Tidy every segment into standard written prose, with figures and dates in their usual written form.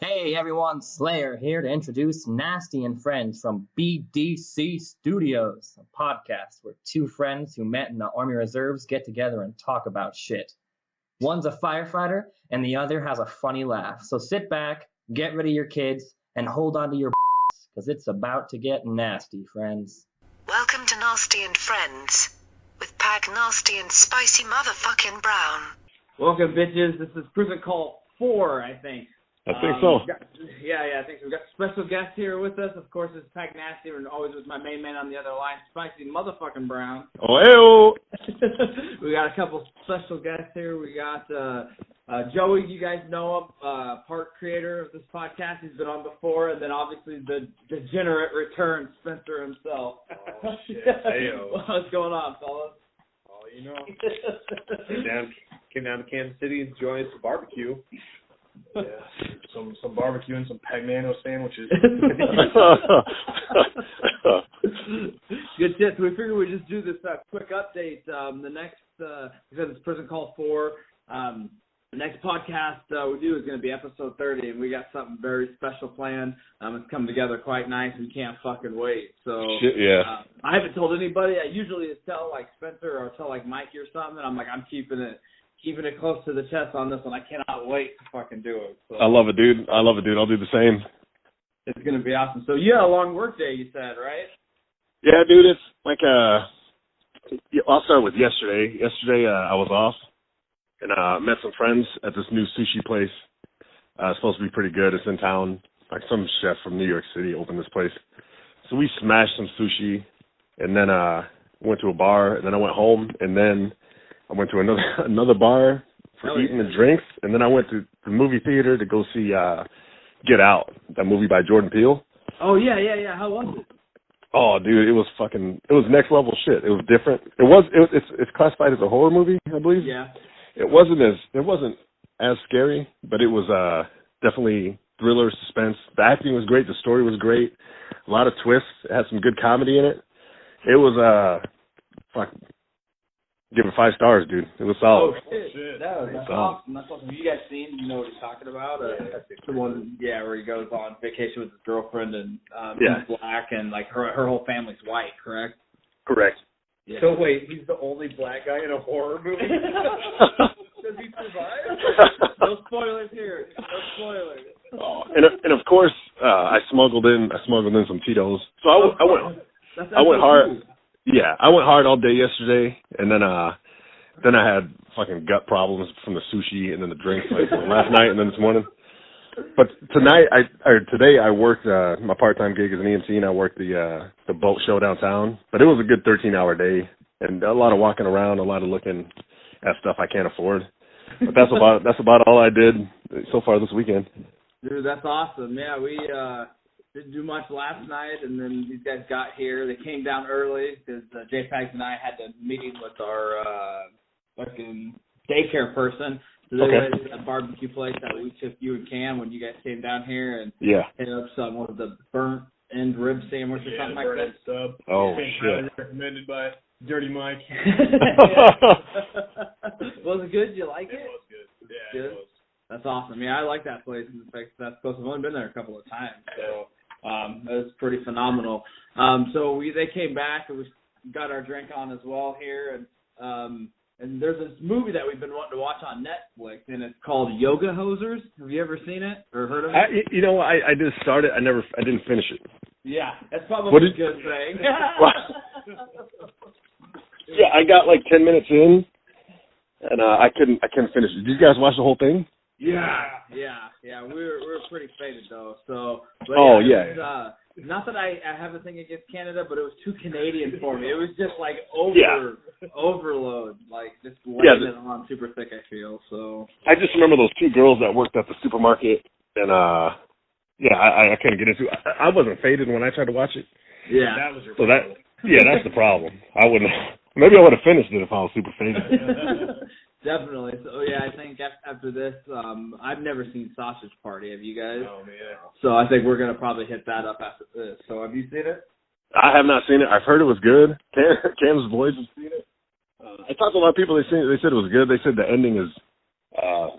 Hey everyone, Slayer here to introduce Nasty and Friends from BDC Studios, a podcast where two friends who met in the Army Reserves get together and talk about shit. One's a firefighter and the other has a funny laugh. So sit back, get rid of your kids, and hold on to your because it's about to get nasty, friends. Welcome to Nasty and Friends with Pack Nasty and Spicy Motherfucking Brown. Welcome, bitches. This is prison call 4, I think. I think so. I think so. We've got special guests here with us. Of course, it's Pack Nasty, and always with my main man on the other line, Spicy Motherfucking Brown. Oh, We got a couple special guests here. We got Joey, you guys know him, part creator of this podcast. He's been on before. And then obviously the degenerate return, Spencer himself. Oh, shit. Hey-o. What's going on, fellas? Oh, you know. Came down to Kansas City and joined us for barbecue. Yeah, some barbecue and some Pagnano sandwiches. Good shit. So we figured we'd just do this quick update. The next, because it's Prison Call 4, the next podcast we do is going to be episode 30, and we got something very special planned. It's come together quite nice. We can't fucking wait. So Shit, yeah. I haven't told anybody. I usually tell like Spencer or tell like Mikey or something. I'm like, I'm keeping it close to the chest on this one. I cannot wait to fucking do it. So I love it, dude. I'll do the same. it's going to be awesome. So you had a long work day, you said, right? Yeah, dude, it's like, I'll start with yesterday. Yesterday, I was off and met some friends at this new sushi place. It's supposed to be pretty good. It's in town. Like some chef from New York City opened this place. So we smashed some sushi and then went to a bar, and then I went home, and then I went to another bar for eating and drinks, and then I went to the movie theater to go see Get Out, that movie by Jordan Peele. Oh, yeah. How was it? Oh, dude, it was next level shit. It was different. It's classified as a horror movie, I believe. Yeah. It wasn't as scary, but it was definitely thriller, suspense. The acting was great. The story was great. A lot of twists. It had some good comedy in it. It was give it 5 stars, dude. It was solid. Oh, shit. That's awesome. That's awesome. Have you guys seen, you know what he's talking about? The one, where he goes on vacation with his girlfriend and he's black and, like, her whole family's white, correct? Correct. Yeah. So wait, he's the only black guy in a horror movie? Does he survive? No spoilers here. No spoilers. Oh, and of course, I smuggled in some Tito's. So I went hard. Cool. Yeah, I went hard all day yesterday, and then I had fucking gut problems from the sushi and then the drinks like last night and then this morning. But today I worked my part-time gig as an EMT, and I worked the boat show downtown. But it was a good 13-hour day, and a lot of walking around, a lot of looking at stuff I can't afford. But that's about all I did so far this weekend. Dude, that's awesome. Yeah, we didn't do much last night, and then these guys got here. They came down early because JPEGs and I had a meeting with our fucking daycare person. So they went to a barbecue place that we took you and Cam when you guys came down here and hit up some of the burnt end rib sandwich or something like that. Sub. Oh, shit. Recommended by Dirty Mike. Was it good? Did you like it? It was good. Yeah, it was. That's awesome. Yeah, I like that place. In fact, that's close. I've only been there a couple of times, so it was pretty phenomenal. So they came back and we got our drink on as well here, and there's this movie that we've been wanting to watch on Netflix, and it's called Yoga Hosers. Have you ever seen it or heard of it? I just started. I didn't finish it. Yeah, that's probably a good thing. Yeah, I got like 10 minutes in, and I couldn't finish it. Did you guys watch the whole thing? Yeah. We were pretty faded though. So. But not that I have a thing against Canada, but it was too Canadian for me. It was just like overload, like just laying it on super thick. I feel so. I just remember those 2 girls that worked at the supermarket, and I couldn't get into it. I wasn't faded when I tried to watch it. Yeah, that was your problem. That's the problem. I wouldn't. Maybe I would have finished it if I was super faded. Definitely. So, I think after this, I've never seen Sausage Party. Have you guys? Oh, man. So I think we're going to probably hit that up after this. So have you seen it? I have not seen it. I've heard it was good. Cam's boys have seen it. I talked to a lot of people. They said it was good. They said the ending is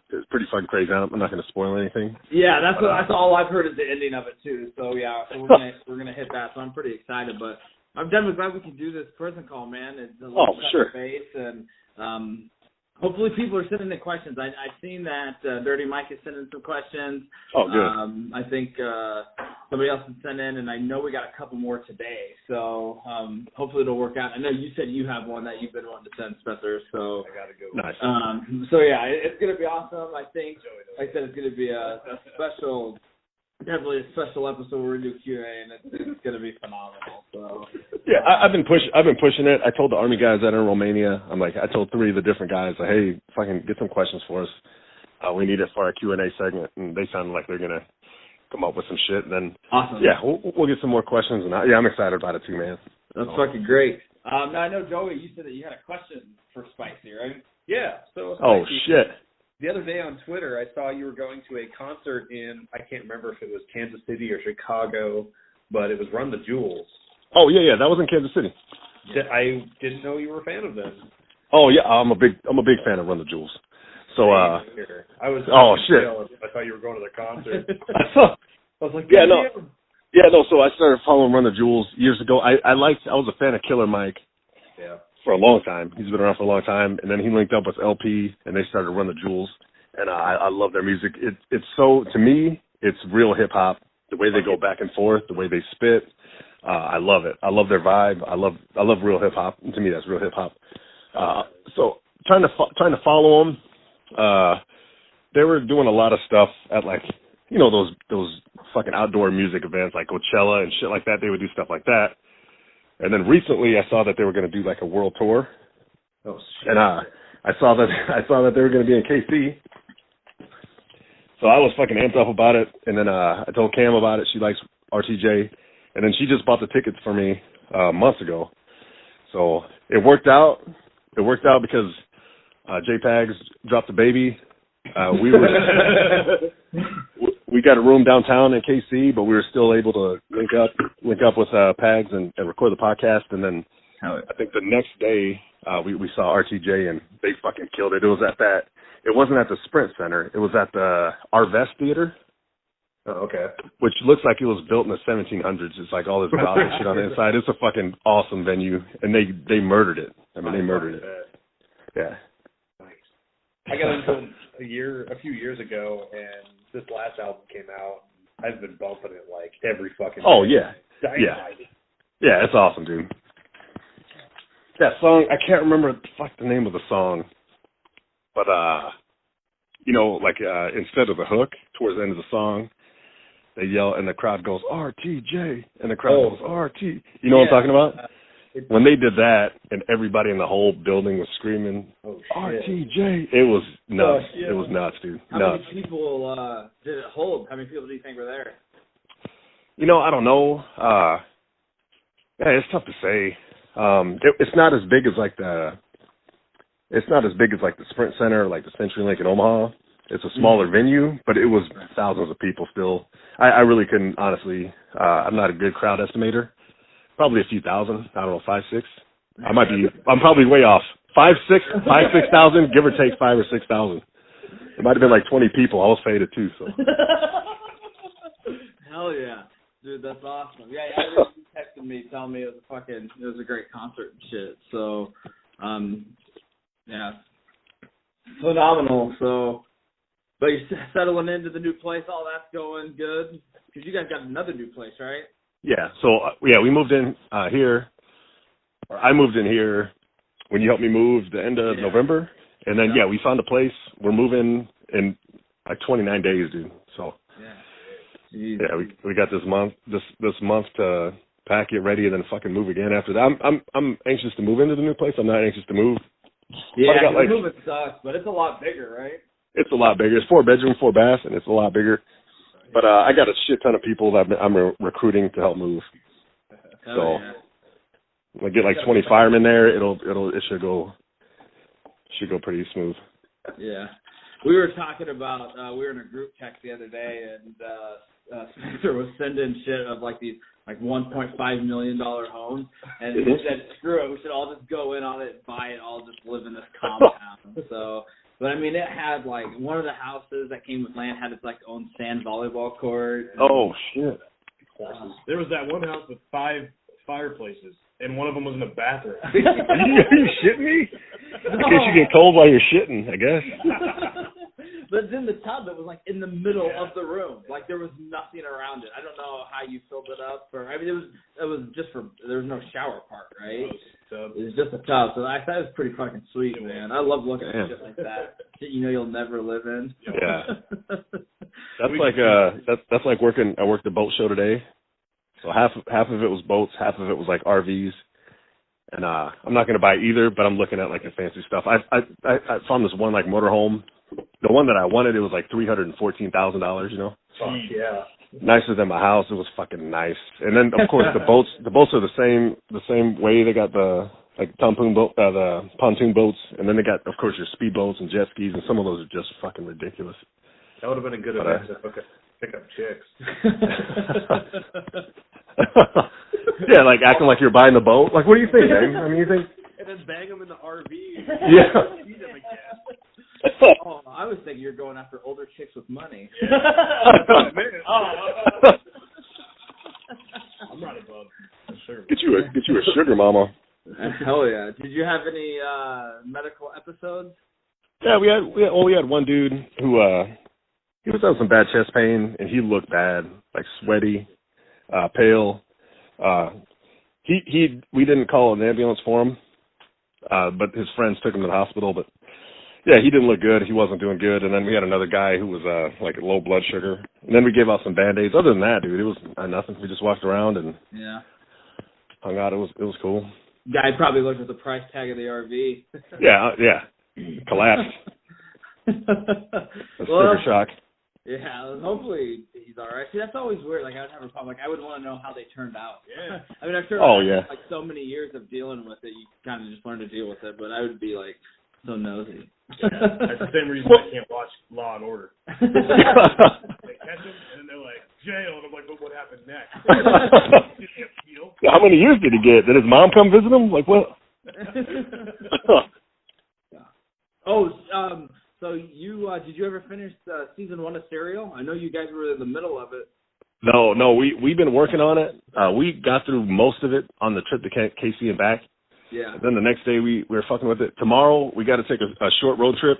It's pretty fucking crazy. I'm not going to spoil anything. Yeah, that's all I've heard is the ending of it too. So yeah, so we're gonna hit that. So I'm pretty excited. But I'm definitely glad we can do this prison call, man. It's a little sure. face, and hopefully people are sending in questions. I've seen that Dirty Mike is sending some questions. Oh, good. I think somebody else has sent in, and I know we got a couple more today. So hopefully it'll work out. I know you said you have one that you've been wanting to send, Spencer. So I gotta go. Nice. So yeah, it's gonna be awesome. I think, like I said, it's gonna be a special. Definitely a special episode where we do Q&A, and it's going to be phenomenal. So yeah, I've been pushing it. I told the Army guys that in Romania. I told 3 of the different guys, hey, fucking get some questions for us. We need it for our Q&A segment, and they sounded like they're going to come up with some shit. And then, awesome. Yeah, we'll get some more questions, and I'm excited about it too, man. That's fucking great. Now I know, Joey, you said that you had a question for Spicy, right? Yeah. So Spicy, oh shit. The other day on Twitter, I saw you were going to a concert in, I can't remember if it was Kansas City or Chicago, but it was Run the Jewels. Oh, yeah, that was in Kansas City. Yeah. I didn't know you were a fan of them. Oh, yeah, I'm a big fan of Run the Jewels. So, I was. Oh, shit. I thought you were going to the concert. I was like, yeah, no, so I started following Run the Jewels years ago. I was a fan of Killer Mike. Yeah. For a long time. He's been around for a long time. And then he linked up with LP, and they started to Run the Jewels. And I love their music. It's so, to me, it's real hip-hop. The way they go back and forth, the way they spit. I love it. I love their vibe. I love real hip-hop. To me, that's real hip-hop. So trying to follow them, they were doing a lot of stuff at, like, you know, those fucking outdoor music events like Coachella and shit like that. They would do stuff like that. And then recently, I saw that they were going to do like a world tour, and I saw that they were going to be in KC. So I was fucking amped up about it, and then I told Cam about it. She likes RTJ, and then she just bought the tickets for me months ago. So it worked out. It worked out because JPEGs dropped the baby. We got a room downtown in KC, but we were still able to link up with Pags and record the podcast. And then I think the next day we saw RTJ, and they fucking killed it. It was at that. It wasn't at the Sprint Center. It was at the Arvest Theater. Oh, okay. Which looks like it was built in the 1700s. It's like all this rock and shit on the inside. It's a fucking awesome venue, and they murdered it. I mean, they murdered it. Yeah. Nice. I got into it a few years ago, and this last album came out. I've been bumping it like every fucking day. Oh, yeah. Yeah, it's awesome, dude. That song, I can't remember the name of the song, but, you know, like instead of the hook, towards the end of the song, they yell, and the crowd goes, RTJ, and the crowd goes, RT. You know what I'm talking about? When they did that, and everybody in the whole building was screaming, RTJ, it was nuts. It was nuts, dude. How many people did it hold? How many people do you think were there? You know, I don't know. Yeah, it's tough to say. It's not as big as like the Sprint Center, like the CenturyLink in Omaha. It's a smaller venue, but it was thousands of people still. I really couldn't, honestly. I'm not a good crowd estimator. Probably a few thousand. I don't know, 5, 6. I'm probably way off. 5, 6,000, give or take 5 or 6,000. It might have been like 20 people. I was faded too, so. Hell yeah. Dude, that's awesome. Yeah, you texted me telling me it was a great concert and shit. So, yeah, phenomenal. So, but you're settling into the new place, all that's going good? Because you guys got another new place, right? Yeah, so, we moved in here. Or I moved in here when you helped me move the end of November. And then, we found a place. We're moving in like 29 days, dude. So, yeah, we got this month to pack it ready and then fucking move again after that. I'm anxious to move into the new place. I'm not anxious to move. Yeah, moving sucks, but it's a lot bigger, right? It's a lot bigger. It's 4 bedroom, 4 baths, and it's a lot bigger. But I got a shit ton of people that I'm recruiting to help move. So I get like 20 firemen there. It should go pretty smooth. Yeah, we were talking about we were in a group text the other day, and Spencer was sending shit of like these like $1.5 million homes, and he said, "Screw it, we should all just go in on it, buy it, all just live in this compound." So But I mean, it had like one of the houses that came with land had its like own sand volleyball court. Oh shit! There was that one house with 5 fireplaces, and one of them was in the bathroom. Are you shitting me? In case you get cold while you're shitting, I guess. But then the tub that was like in the middle of the room, like there was nothing around it. I don't know how you filled it up, it was just for there was no shower part, right? It was just a tub, so I thought it was pretty fucking sweet, man. I love looking at shit like that. Shit you know you'll never live in. Yeah. That's like working. I worked the boat show today, so half of it was boats, half of it was like RVs. And I'm not going to buy either, but I'm looking at like the fancy stuff. I found this one like motorhome. The one that I wanted, it was like $314,000. You know. Fuck yeah. Nicer than my house. It was fucking nice. And then of course the boats are the same way. They got the like the pontoon boats, and then they got of course your speedboats and jet skis, and some of those are just fucking ridiculous. That would have been a good event to pick up chicks. Yeah, like acting like you're buying the boat. Like, what do you think, man? I mean, you think? And then bang them in the RV. Yeah. Oh, I was thinking you're going after older chicks with money. Yeah. I'm right above. Sure. Get you a sugar mama. Hell yeah! Did you have any medical episodes? Yeah, we had one dude who he was having some bad chest pain, and he looked bad, like sweaty, pale. We didn't call an ambulance for him, but his friends took him to the hospital. But yeah, he didn't look good. He wasn't doing good. And then we had another guy who was like low blood sugar. And then we gave out some Band-Aids. Other than that, dude, it was nothing. We just walked around and hung out. It was cool. Guy probably looked at the price tag of the RV. Yeah. Collapsed. Sticker shock. Yeah, hopefully he's all right. See, that's always weird. Like, I would have a problem. Like, I would want to know how they turned out. Yeah. I mean, I'm sure like so many years of dealing with it, you kind of just learn to deal with it. But I would be like so nosy. Yeah, that's the same reason I can't watch Law and Order. They catch him and then they're like jail, and I'm like, but what happened next? How many years did he get? Did his mom come visit him? Like what? So you did you ever finish season 1 of Serial? I know you guys were in the middle of it. No, we've been working on it. We got through most of it on the trip to KC and back. Yeah. Then the next day we were fucking with it. Tomorrow we got to take a short road trip.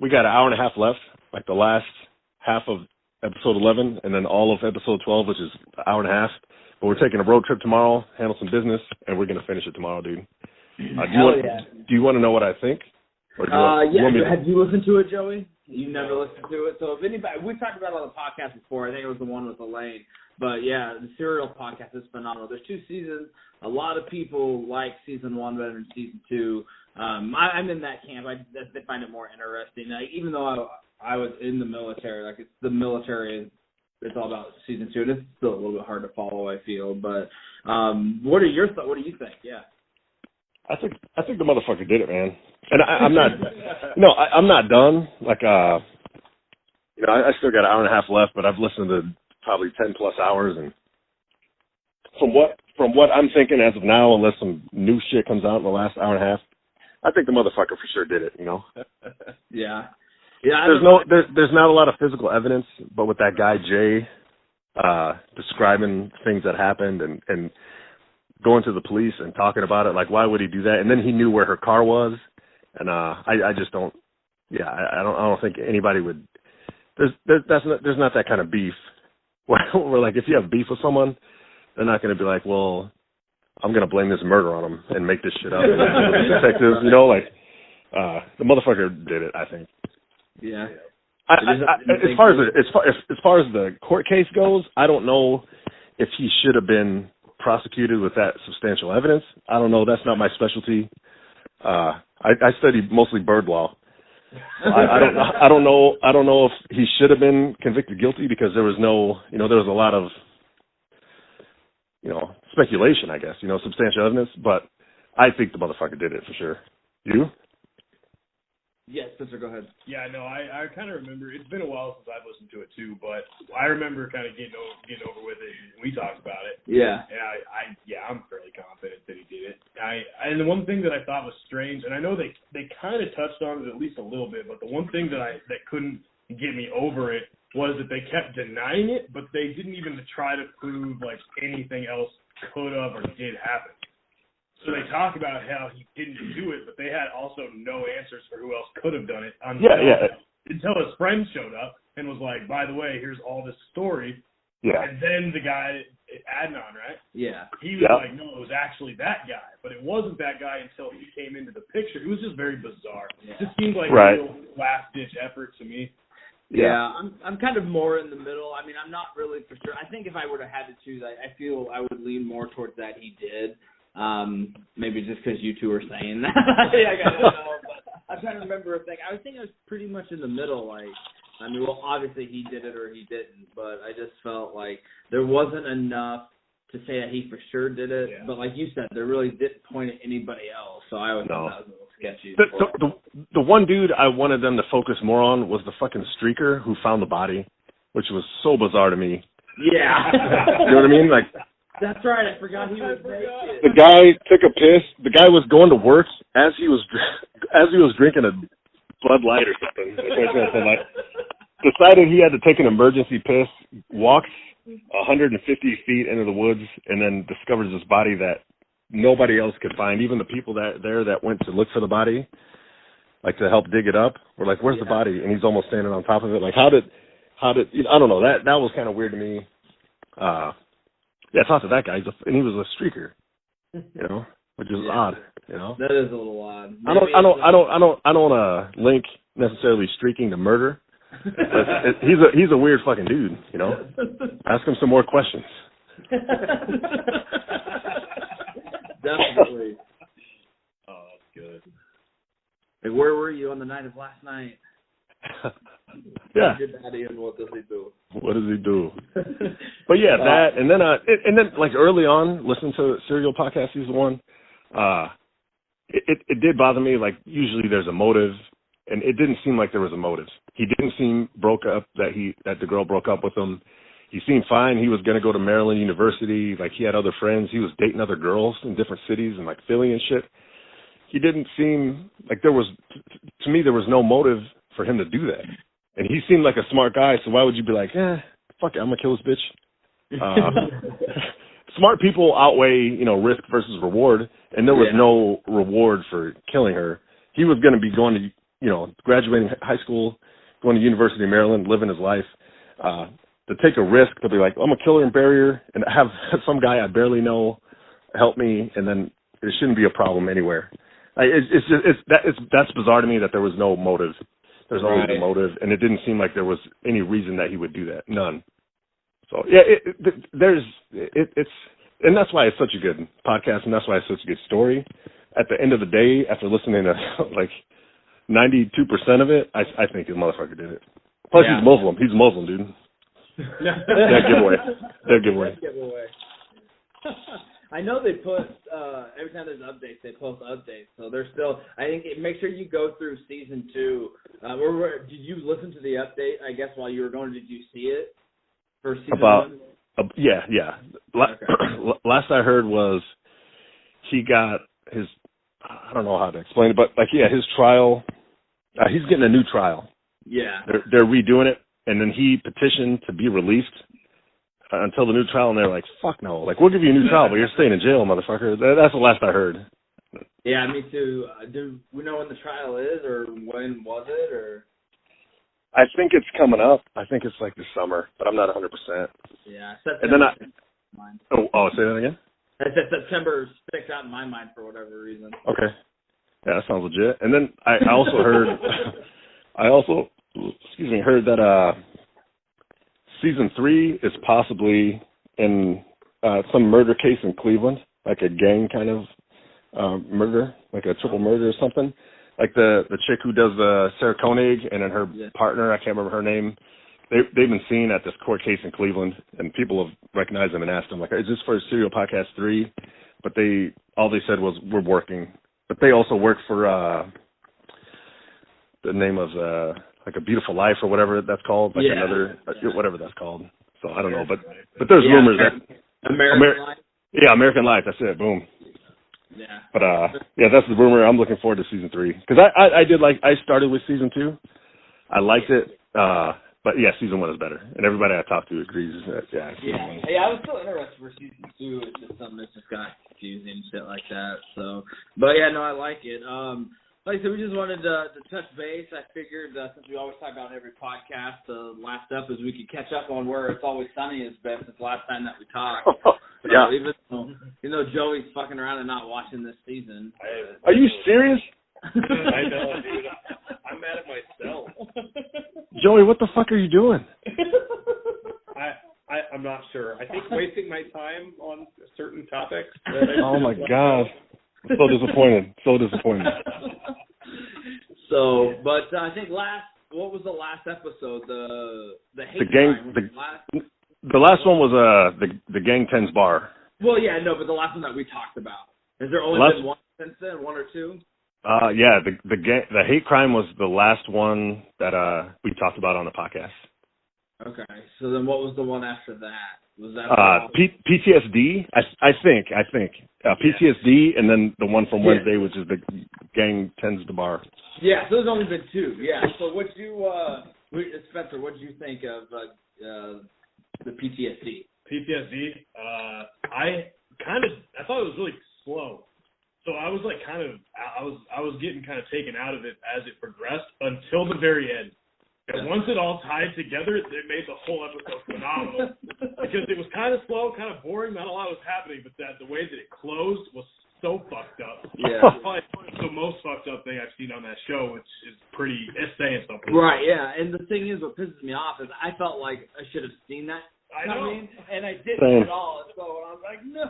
We got an hour and a half left, like the last half of episode 11, and then all of episode 12, which is an hour and a half. But we're taking a road trip tomorrow, handle some business, and we're gonna finish it tomorrow, dude. Do you want to know what I think? Have you listened to it, Joey? You never listened to it. So if anybody, we talked about it on the podcast before. I think it was the one with Elaine. But yeah, the Serial podcast is phenomenal. There's 2 seasons. A lot of people like season 1 better than season 2. I'm in that camp. They find it more interesting. Even though I was in the military, like it's the military. It's all about season 2, and it's still a little bit hard to follow, I feel. But what are your thoughts? What do you think? Yeah. I think the motherfucker did it, man. And I'm not, I'm not done. Like, I still got an hour and a half left, but I've listened to probably 10 plus hours, and from what I'm thinking as of now, unless some new shit comes out in the last hour and a half, I think the motherfucker for sure did it. You know? Yeah. There's not a lot of physical evidence, but with that guy Jay describing things that happened and going to the police and talking about it, like why would he do that? And then he knew where her car was, and I just don't. Yeah, I don't think anybody would. There's not that kind of beef where like if you have beef with someone, they're not going to be like, well, I'm going to blame this murder on him and make this shit up. Detectives, the motherfucker did it. I think. Yeah. As far as the court case goes, I don't know if he should have been prosecuted with that substantial evidence. I don't know. That's not my specialty. I study mostly bird law. I don't know if he should have been convicted guilty because there was no, there was a lot of, speculation, I guess, substantial evidence. But I think the motherfucker did it for sure. You? Yes, Spencer, go ahead. Yeah, no, I kind of remember. It's been a while since I've listened to it too, but I remember kind of getting over with it. And we talked about it. Yeah. And I'm fairly confident that he did it. And the one thing that I thought was strange, and I know they kind of touched on it at least a little bit, but the one thing that couldn't get me over it was that they kept denying it, but they didn't even try to prove like anything else could have or did happen. So they talk about how he didn't do it, but they had also no answers for who else could have done it until his friend showed up and was like, by the way, here's all this story. Yeah. And then the guy, Adnan, right? Yeah. He was like, no, it was actually that guy. But it wasn't that guy until he came into the picture. It was just very bizarre. Yeah. It just seemed like a real last-ditch effort to me. Yeah, I'm kind of more in the middle. I mean, I'm not really for sure. I think if I would have had to choose, I feel I would lean more towards that he did. Maybe just because you two are saying that. I don't know, but I'm trying to remember a thing. I think I was pretty much in the middle. Like, I mean, well, obviously he did it or he didn't, but I just felt like there wasn't enough to say that he for sure did it. Yeah. But like you said, there really didn't point at anybody else, so I always thought that was a little sketchy. The one dude I wanted them to focus more on was the fucking streaker who found the body, which was so bizarre to me. Yeah. You know what I mean? Like, that's right. I forgot he was naked. The guy took a piss. The guy was going to work as he was drinking a Bud Light or something. Decided he had to take an emergency piss. Walks 150 feet into the woods and then discovers this body that nobody else could find. Even the people that went to look for the body, like to help dig it up, were like, "Where's the body?" And he's almost standing on top of it. Like, how did I don't know. That was kind of weird to me. Yeah, I talked to that guy, and he was a streaker, you know, which is odd, you know. That is a little odd. I don't link necessarily streaking to murder. He's a weird fucking dude, you know. Ask him some more questions. Definitely. Oh, that's good. Like, where were you on the night of last night? Yeah. Your daddy, and what does he do? What does he do? But yeah, that and then like early on, listening to Serial Podcast Season 1, it did bother me. Like usually there's a motive, and it didn't seem like there was a motive. He didn't seem that the girl broke up with him. He seemed fine. He was going to go to Maryland University. Like he had other friends. He was dating other girls in different cities and like Philly and shit. He didn't seem like there was, to me, there was no motive for him to do that. And he seemed like a smart guy, so why would you be like, fuck it, I'm going to kill this bitch? Smart people outweigh, risk versus reward, and there was no reward for killing her. He was going to be going to, graduating high school, going to University of Maryland, living his life, to take a risk to be like, I'm going to kill her and bury her, and have some guy I barely know help me, and then it shouldn't be a problem anywhere. Like, that's bizarre to me that there was no motive. There's always a motive, and it didn't seem like there was any reason that he would do that. None. So yeah, it's and that's why it's such a good podcast, and that's why it's such a good story. At the end of the day, after listening to like 92% of it, I think the motherfucker did it. Plus, he's Muslim. He's a Muslim, dude. That giveaway. I know they put every time there's updates, they post updates. So they're still. I think make sure you go through season 2. Did you listen to the update? I guess while you were going, did you see it for season 1? Yeah. Okay. Last I heard was he got his. I don't know how to explain it, but his trial. He's getting a new trial. Yeah. They're redoing it, and then he petitioned to be released until the new trial, and they're like, fuck no. Like, we'll give you a new trial, but you're staying in jail, motherfucker. That's the last I heard. Yeah, me too. Do we know when the trial is, or when was it, or? I think it's coming up. I think it's like this summer, but I'm not 100%. Yeah, September. And then say that again? I said September sticks out in my mind for whatever reason. Okay. Yeah, that sounds legit. And then I also heard, heard that season 3 is possibly in some murder case in Cleveland, like a gang kind of murder, like a triple murder or something. Like the chick who does the Sarah Koenig and then her partner, I can't remember her name. They've been seen at this court case in Cleveland, and people have recognized them and asked them, like, is this for Serial Podcast 3? But all they said was, we're working. But they also work for the name of like A Beautiful Life or whatever that's called, like whatever that's called. So I don't know, but there's rumors that American Life. Yeah, American Life. That's it. Boom. Yeah. But yeah, that's the rumor. I'm looking forward to season 3 because I started with season 2. I liked it, but yeah, season 1 is better, and everybody I talked to agrees that season 1. Yeah, I was still interested for season 2. It's just something that's just got confusing and shit like that. So, but yeah, no, I like it. Like I said, we just wanted to touch base. I figured since we always talk about every podcast, the last up is we could catch up on where It's Always Sunny has been since the last time that we talked. Yeah. Even though Joey's fucking around and not watching this season. Are you serious? I know, dude. I'm mad at myself. Joey, what the fuck are you doing? I'm not sure. I think wasting my time on certain topics. Oh my god. So disappointed. So, but I think what was the last episode? The hate the gang. crime. The last one was the Gang 10's bar. Well, yeah, no, but the last one that we talked about. Has there only been one since then? One or two? Yeah, the hate crime was the last one that we talked about on the podcast. Okay, so then what was the one after that? Was that PTSD? I think PTSD, and then the one from Wednesday, which is the Gang 10's the bar. Yeah, so there's only been 2. Yeah. So Spencer, what did you think of the PTSD? PTSD. I thought it was really slow. So I was like I was getting kind of taken out of it as it progressed until the very end. And once it all tied together, it made the whole episode phenomenal. Because it was kind of slow, kind of boring, not a lot was happening, but the way that it closed was so fucked up. Yeah. Probably the most fucked up thing I've seen on that show, which is it's saying something. Right, yeah. And the thing is, what pisses me off is I felt like I should have seen that. I know. And I didn't at all. So I was like, no.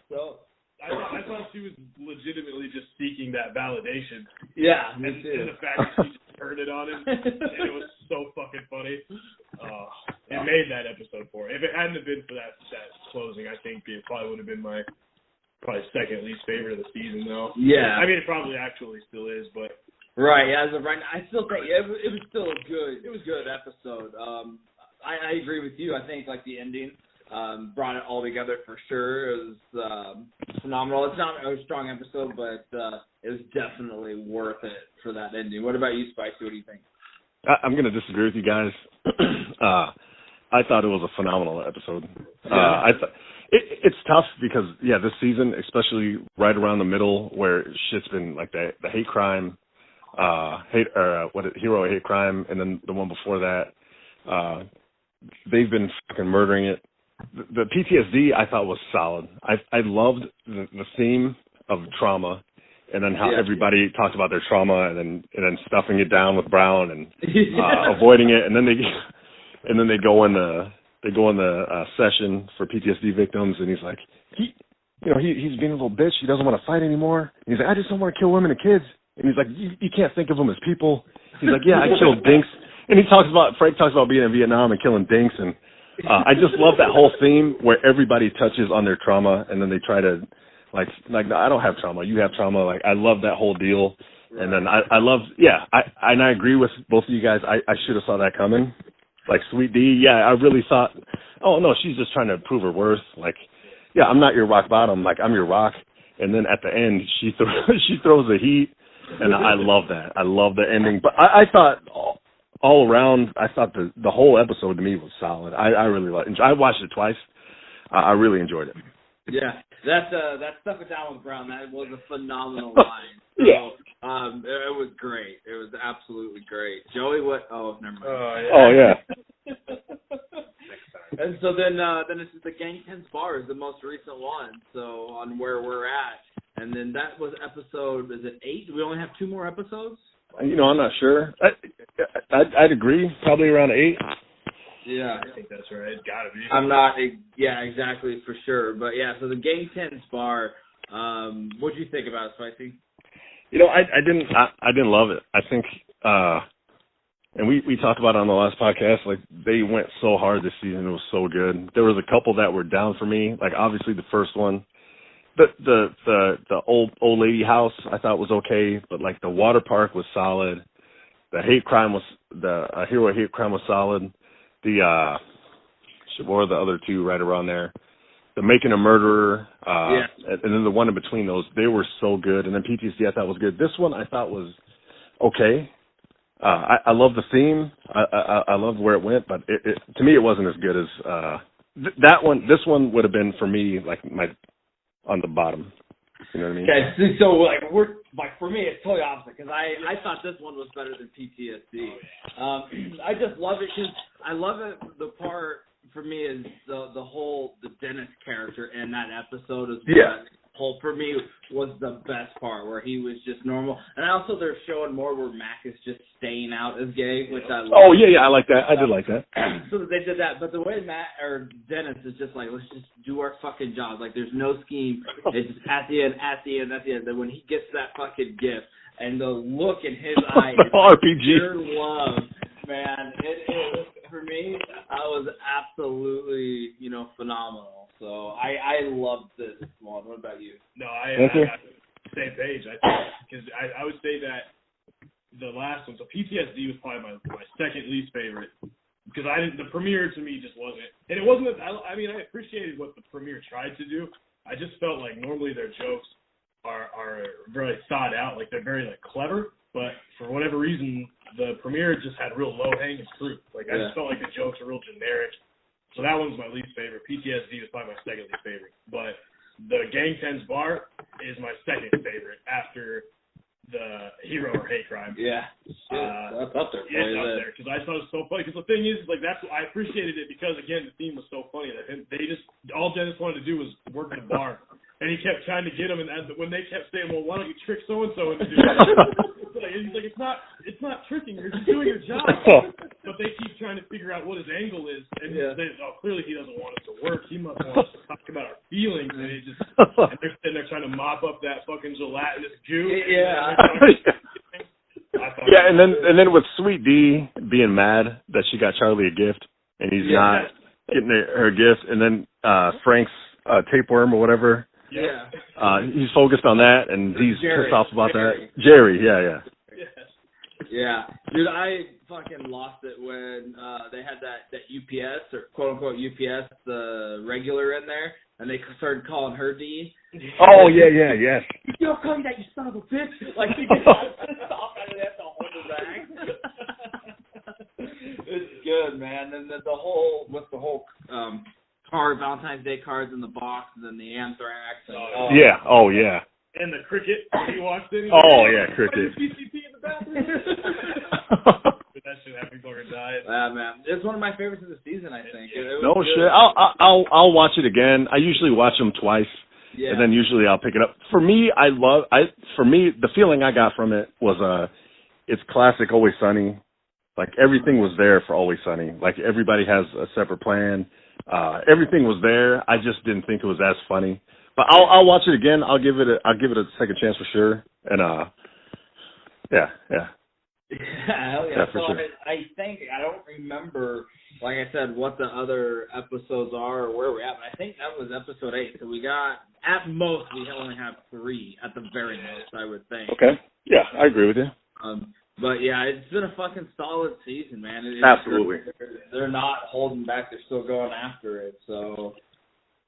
So I thought she was legitimately just seeking that validation. Yeah, me too. And the fact that she just turned it on him, and it was so fucking funny. It made that episode for it. If it hadn't have been for that closing, I think it probably would have been my second least favorite of the season, though. Yeah. I mean, it probably actually still is, but. Right, as of right now, I still think it was still a good episode. I agree with you. I think, like, the ending brought it all together for sure. It was phenomenal. It's not a strong episode, but it was definitely worth it for that ending. What about you, Spicy? What do you think? I'm going to disagree with you guys. I thought it was a phenomenal episode. It's tough because, this season, especially right around the middle where shit's been like the hate crime, hero hate crime, and then the one before that, they've been fucking murdering it. The PTSD I thought was solid. I loved the theme of trauma, and then how everybody talked about their trauma, and then stuffing it down with Brown and avoiding it, and then they go in the session for PTSD victims, and he's like, he's being a little bitch. He doesn't want to fight anymore. And he's like, I just don't want to kill women and kids. And he's like, you can't think of them as people. He's like, yeah, I killed dinks. And Frank talks about being in Vietnam and killing dinks, and I just love that whole theme where everybody touches on their trauma, and then they try to, like no, I don't have trauma. You have trauma. Like, I love that whole deal. Right. And then I agree with both of you guys. I should have saw that coming. Like, Sweet D, I really thought, oh, no, she's just trying to prove her worth. Like, I'm not your rock bottom. Like, I'm your rock. And then at the end, she throws the heat, and I love that. I love the ending. But I thought all around, I thought the whole episode to me was solid. I really liked it. I watched it twice. I really enjoyed it. Yeah, that stuff it down with Brown, that was a phenomenal line. So, it was great. It was absolutely great. Joey, what? Oh, never mind. Oh, yeah. And so then it's the Gang 10's bar is the most recent one. So on where we're at, and then that was episode. Is it 8? Do we only have 2 more episodes? I'm not sure. I'd agree. Probably around 8. Yeah, I think that's right. It's got to be. I'm not. Yeah, exactly, for sure. But so the Gang 10's bar. What'd you think about it, Spicy? I didn't love it. I think, and we talked about it on the last podcast. Like, they went so hard this season. It was so good. There was a couple that were down for me. Like, obviously the first one. The old lady house I thought was okay, but like the water park was solid. The hate crime was hero hate crime was solid. What were the other 2 right around there? the Making a Murderer, and then the one in between those, they were so good. And then PTSD I thought was good. This one I thought was okay. I love the theme. I loved where it went, but to me it wasn't as good as that one. This one would have been for me like my on the bottom. You know what I mean? Okay, so like for me it's totally opposite because I thought this one was better than PTSD. I just love it because I love it. The part for me is the Dennis character in that episode is whole for me was the best part where he was just normal, and also they're showing more where Mac is just staying out as gay, which I love. Oh yeah, I like that. I did like that. So they did that, but the way Dennis is just like, let's just do our fucking jobs. Like there's no scheme. It's just at the end. Then when he gets that fucking gift and the look in his eyes, RPG, pure love, man. It is for me. I was absolutely phenomenal. So I loved this one. What about you? No, I same page. I think because I would say that the last one, so PTSD was probably my second least favorite because the premiere to me just wasn't, and it wasn't. I mean, I appreciated what the premiere tried to do. I just felt like normally their jokes are very thought out, like they're very like clever, but for whatever reason the premiere just had real low hanging fruit. Like I just felt like the jokes were real generic. So that one's my least favorite. PTSD was probably my second least favorite. But the Gang 10's Bar is my second favorite after the Hero or Hate Crime. Yeah. That's up there. Yeah, it's up there. Because I thought it was so funny. Because the thing is, like, I appreciated it because, again, the theme was so funny. That all Dennis wanted to do was work in the bar. And he kept trying to get him, and when they kept saying, well, why don't you trick so-and-so into doing it? He's like, it's not tricking, you're just doing your job. But they keep trying to figure out what his angle is, and clearly he doesn't want us to work. He must want us to talk about our feelings, and and they're sitting there trying to mop up that fucking gelatinous goo. Yeah. Yeah, and then with Sweet D being mad that she got Charlie a gift, and he's not getting her gift, and then Frank's tapeworm or whatever. Yeah. He's focused on that, and he's pissed off about that. Jerry, yeah. Yeah. Dude, I fucking lost it when they had that UPS, or quote-unquote UPS, the regular in there, and they started calling her D. Oh, yes. You don't call me that, you son of a bitch. Like, he gets pissed off and they have to hold her back. It's good, man. And the whole Valentine's Day cards in the box, and then the anthrax. And, yeah. And the cricket when he walked in. Cricket. PCP in the bathroom. That shit had people are dying. Man, it's one of my favorites of the season. I think. No shit. I'll watch it again. I usually watch them twice, and then usually I'll pick it up. For me, the feeling I got from it was it's classic Always Sunny. Like everything was there for Always Sunny. Like everybody has a separate plan. Everything was there. I just didn't think it was as funny. But I'll watch it again. I'll give it a second chance for sure. And yeah. Hell yeah. For sure. I think I don't remember, like I said, what the other episodes are or where we're at. But I think that was episode 8. So we got at most we only have 3 at the very most. I would think. Okay. Yeah, I agree with you. But yeah, it's been a fucking solid season, man. Absolutely. They're not holding back. They're still going after it. So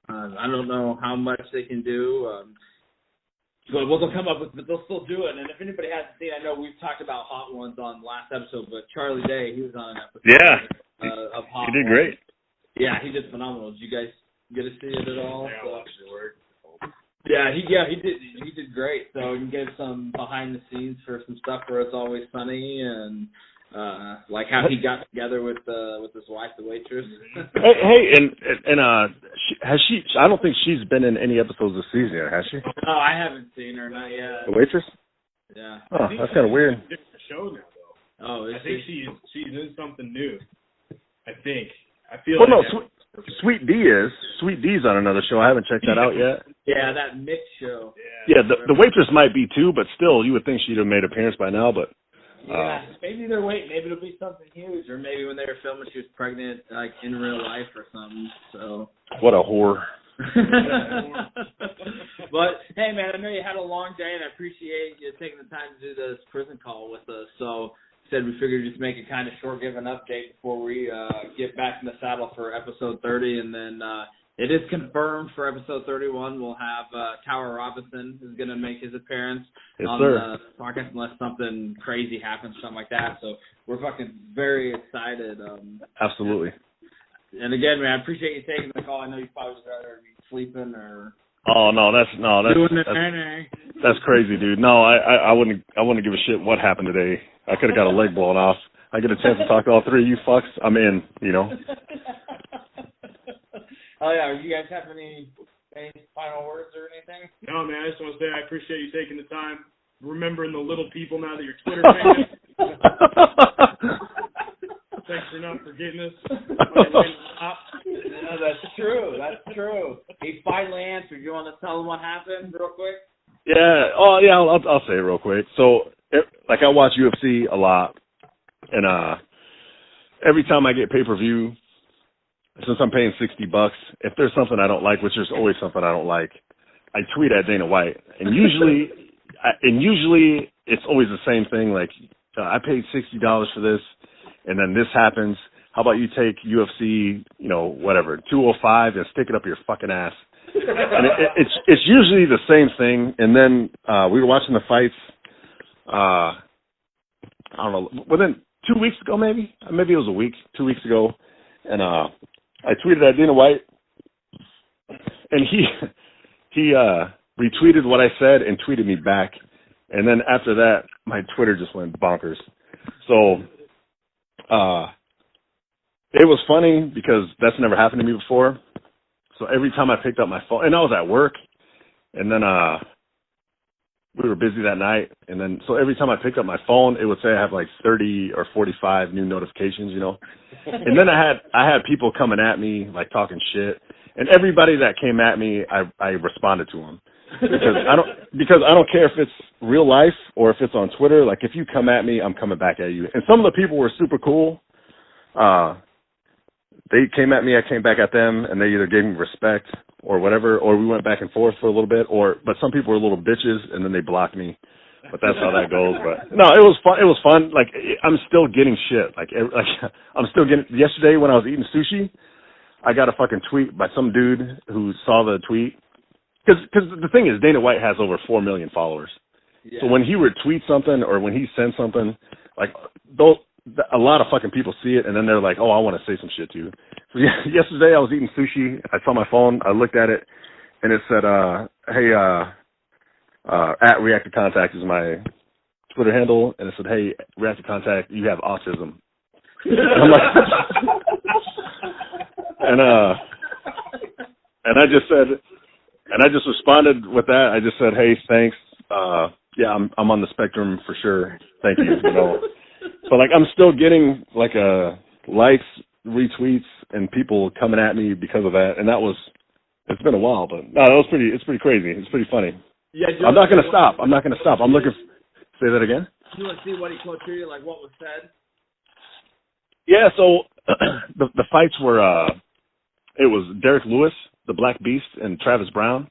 I don't know how much they can do. But what they'll come up with, but they'll still do it. And if anybody hasn't seen, I know we've talked about Hot Ones on last episode, but Charlie Day, he was on an episode of Hot Ones. He did great. Yeah, he did phenomenal. Did you guys get to see it at all? Yeah, I watched it work. Yeah, he did great. So you can get some behind the scenes for some stuff where It's Always Sunny, and like how he got together with his wife, the waitress. Hey, and has she? I don't think she's been in any episodes this season yet, has she? Oh, I haven't seen her, not yet. The waitress? Yeah. Oh, that's kind of weird. Different show now, though. Oh, I think she's in something new. I think. I feel. Well, no, Sweet D's on another show. I haven't checked that out yet. Yeah, that mixed show. Yeah, the waitress might be too, but still, you would think she'd have made an appearance by now. But maybe they're waiting. Maybe it'll be something huge, or maybe when they were filming, she was pregnant, like in real life or something. So what a whore. But hey, man, I know you had a long day, and I appreciate you taking the time to do this prison call with us. So said we figured just make it kind of short, give an update before we get back in the saddle for episode 30, and then It is confirmed for episode 31. We'll have Tower Robinson is going to make his appearance on the podcast unless something crazy happens, something like that. So we're fucking very excited. Absolutely. And again, man, I appreciate you taking the call. I know you probably would rather be sleeping or. Oh that's crazy, dude. No, I wouldn't give a shit what happened today. I could have got a leg blown off. I get a chance to talk to all three of you fucks, I'm in, Oh yeah, do you guys have any final words or anything? No, man, I just want to say I appreciate you taking the time, remembering the little people now that you're Twitter famous. Thanks for not forgetting us. No, that's true. He finally answered. You want to tell him what happened real quick? Yeah. Oh yeah, I'll say it real quick. So, I watch UFC a lot, and every time I get pay-per-view, since I'm paying $60, if there's something I don't like, which there's always something I don't like, I tweet at Dana White, and usually it's always the same thing. Like, I paid $60 for this, and then this happens. How about you take UFC, 205 and stick it up your fucking ass? And it's usually the same thing. And then we were watching the fights. I don't know, within 2 weeks ago, maybe it was a week, 2 weeks ago, and I tweeted at Dana White, and he retweeted what I said and tweeted me back, and then after that, my Twitter just went bonkers. So, it was funny because that's never happened to me before. So every time I picked up my phone, and I was at work, and then we were busy that night, and then so every time I picked up my phone, it would say I have like 30 or 45 new notifications, And then I had people coming at me like talking shit, and everybody that came at me, I responded to them because I don't care if it's real life or if it's on Twitter. Like if you come at me, I'm coming back at you. And some of the people were super cool. They came at me, I came back at them, and they either gave me respect or whatever, or we went back and forth for a little bit, but some people were little bitches, and then they blocked me. But that's how that goes. But no, it was fun. It was fun. Like I'm still getting shit. Like I'm still getting. Yesterday when I was eating sushi, I got a fucking tweet by some dude who saw the tweet. Because the thing is, Dana White has over 4 million followers. Yeah. So when he retweets something or when he sends something, like a lot of fucking people see it, and then they're like, oh, I want to say some shit to you. So yesterday I was eating sushi. I saw my phone. I looked at it, and it said, hey, at React to Contact is my Twitter handle, and it said, hey, React to Contact, you have autism. And I'm like, and I just said, and I just responded with that. I just said, hey, thanks. Yeah, I'm on the spectrum for sure. Thank you. So like I'm still getting like likes, retweets, and people coming at me because of that. And it's been a while, but no, it's pretty crazy. It's pretty funny. Yeah, I'm not gonna stop. I'm looking. Say that again. You want to see what he quoted you, like what was said? Yeah. So the fights were it was Derek Lewis, the Black Beast, and Travis Brown,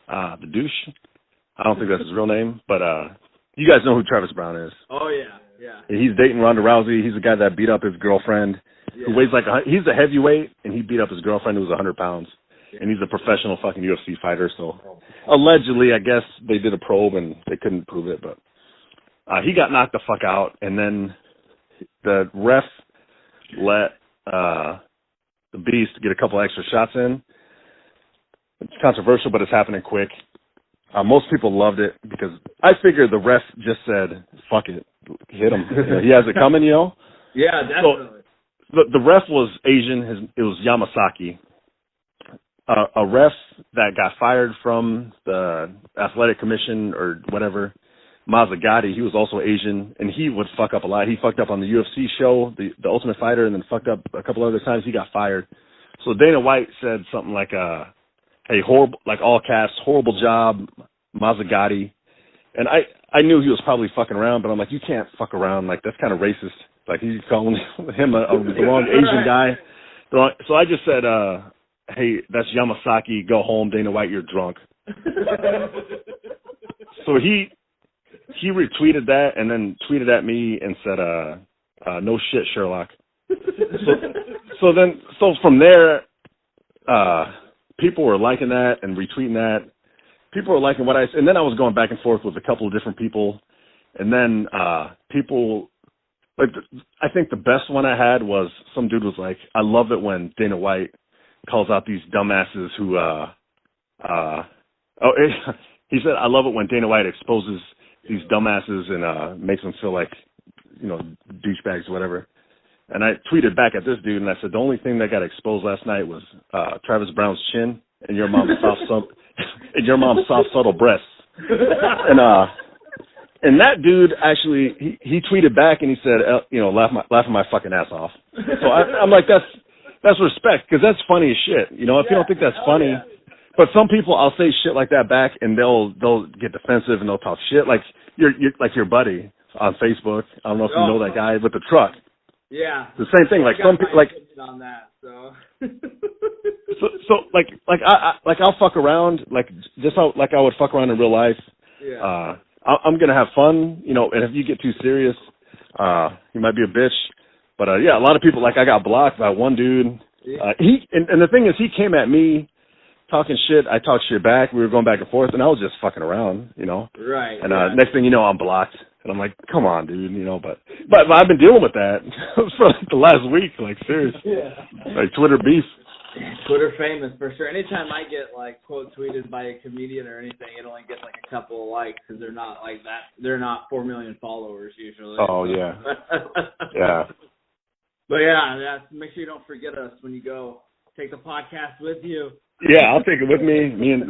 the douche. I don't think that's his real name, but you guys know who Travis Brown is. Oh yeah. Yeah. He's dating Ronda Rousey. He's the guy that beat up his girlfriend, who weighs he's a heavyweight, and he beat up his girlfriend who was 100 pounds. And he's a professional fucking UFC fighter. So allegedly, I guess they did a probe and they couldn't prove it, but he got knocked the fuck out. And then the ref let the Beast get a couple extra shots in. It's controversial, but it's happening quick. Most people loved it because I figured the ref just said, fuck it, hit him. He has it coming, Yeah, definitely. So the ref was Asian. It was Yamasaki. A ref that got fired from the athletic commission or whatever, Mazzagatti, he was also Asian, and he would fuck up a lot. He fucked up on the UFC show, the Ultimate Fighter, and then fucked up a couple other times. He got fired. So Dana White said something like, hey, horrible, like all caps, horrible job, Mazzagatti. And I knew he was probably fucking around, but I'm like, you can't fuck around. Like, that's kind of racist. Like, he's calling him the wrong Asian guy. So I just said, hey, that's Yamasaki, go home, Dana White, you're drunk. So he retweeted that and then tweeted at me and said, no shit, Sherlock. So from there, people were liking that and retweeting that. People were liking what I said. And then I was going back and forth with a couple of different people. And then people, like, I think the best one I had was some dude was like, I love it when Dana White calls out these dumbasses who, he said, I love it when Dana White exposes these dumbasses and makes them feel like, you know, douchebags or whatever. And I tweeted back at this dude and I said, the only thing that got exposed last night was Travis Brown's chin and your mom's soft, subtle breasts. And that dude actually, he tweeted back and he said, you know, laughing my fucking ass off. So I'm like, that's respect, because that's funny as shit. You know, if you don't think that's funny, but some people, I'll say shit like that back and they'll get defensive and they'll talk shit like you're like your buddy on Facebook. I don't know if you know that guy with the truck. Yeah. The same thing. Like some people, like on that. So. so like I'll fuck around like just how like I would fuck around in real life. Yeah. I'm gonna have fun, you know. And if you get too serious, you might be a bitch. But yeah, a lot of people, like, I got blocked by one dude. Yeah. And the thing is, he came at me talking shit. I talked shit back. We were going back and forth, and I was just fucking around, you know. Right. And next thing you know, I'm blocked. And I'm like, come on, dude, you know. But I've been dealing with that for like the last week, like, seriously. Yeah. Like Twitter beef. Twitter famous for sure. Anytime I get like quote tweeted by a comedian or anything, it only gets like a couple of likes because they're not like that. They're not 4 million followers usually. Oh yeah. Yeah. But yeah, make sure you don't forget us when you go. Take the podcast with you. Yeah, I'll take it with me. Me and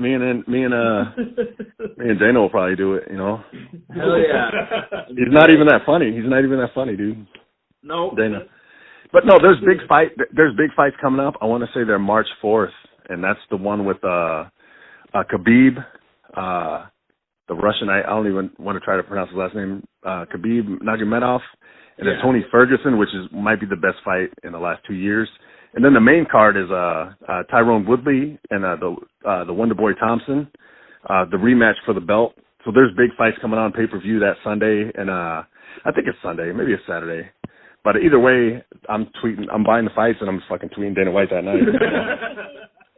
Dana will probably do it. You know. Hell yeah. He's not even that funny. Dude. No. Dana. But no, there's big fights coming up. I want to say they're March 4th, and that's the one with Khabib, the Russian. I don't even want to try to pronounce his last name. Khabib Nurmagomedov, and then Tony Ferguson, which might be the best fight in the last 2 years. And then the main card is Tyrone Woodley and the Wonder Boy Thompson, the rematch for the belt. So there's big fights coming on pay-per-view that Sunday, and I think it's Sunday, maybe it's Saturday. But either way, I'm buying the fights, and I'm fucking tweeting Dana White that night.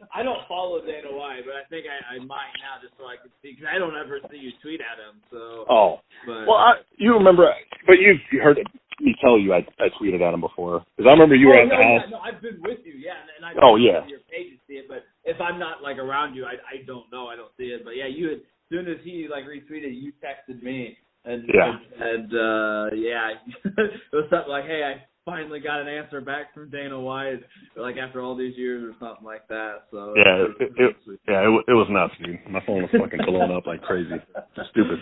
I don't follow Dana White, but I think I might now just so I can see, because I don't ever see you tweet at him. So. Oh. But, well, you remember, but you heard me tell you I tweeted at him before. Because I remember you were at the house. Yeah, no, I've been with you, and I don't know your page to see it, but if I'm not, like, around you, I don't know. I don't see it. But, yeah, as soon as he, like, retweeted, you texted me. And it was something like, hey, I finally got an answer back from Dana White, like after all these years or something like that. So it was nuts, dude. My phone was fucking blowing up like crazy. Stupid.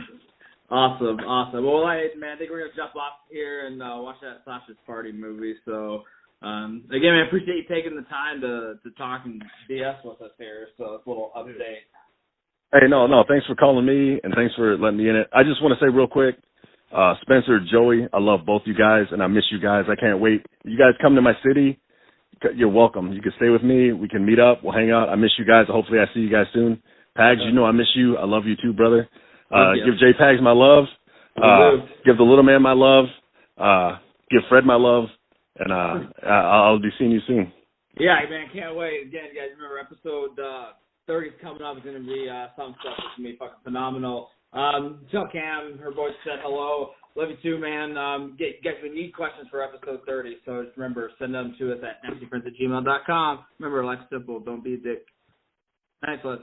Awesome. Well, man, I think we're gonna jump off here and watch that Sasha's Party movie. So again, man, I appreciate you taking the time to talk and BS with us here. So it's a little update. Hey, no, thanks for calling me, and thanks for letting me in it. I just want to say real quick, Spencer, Joey, I love both you guys, and I miss you guys. I can't wait. You guys come to my city, you're welcome. You can stay with me. We can meet up. We'll hang out. I miss you guys. Hopefully I see you guys soon. Pags, you know I miss you. I love you too, brother. Give J Pags my love. Give the little man my love. Give Fred my love, and I'll be seeing you soon. Yeah, man, can't wait. Again, guys, remember episode 30 is coming up. It's going to be some stuff that's going to be fucking phenomenal. Tell Cam, her voice said hello. Love you too, man. Guys, we need questions for episode 30, so just remember, send them to us at nastyfriends@gmail.com. Remember, life's simple. Don't be a dick. Thanks, Les.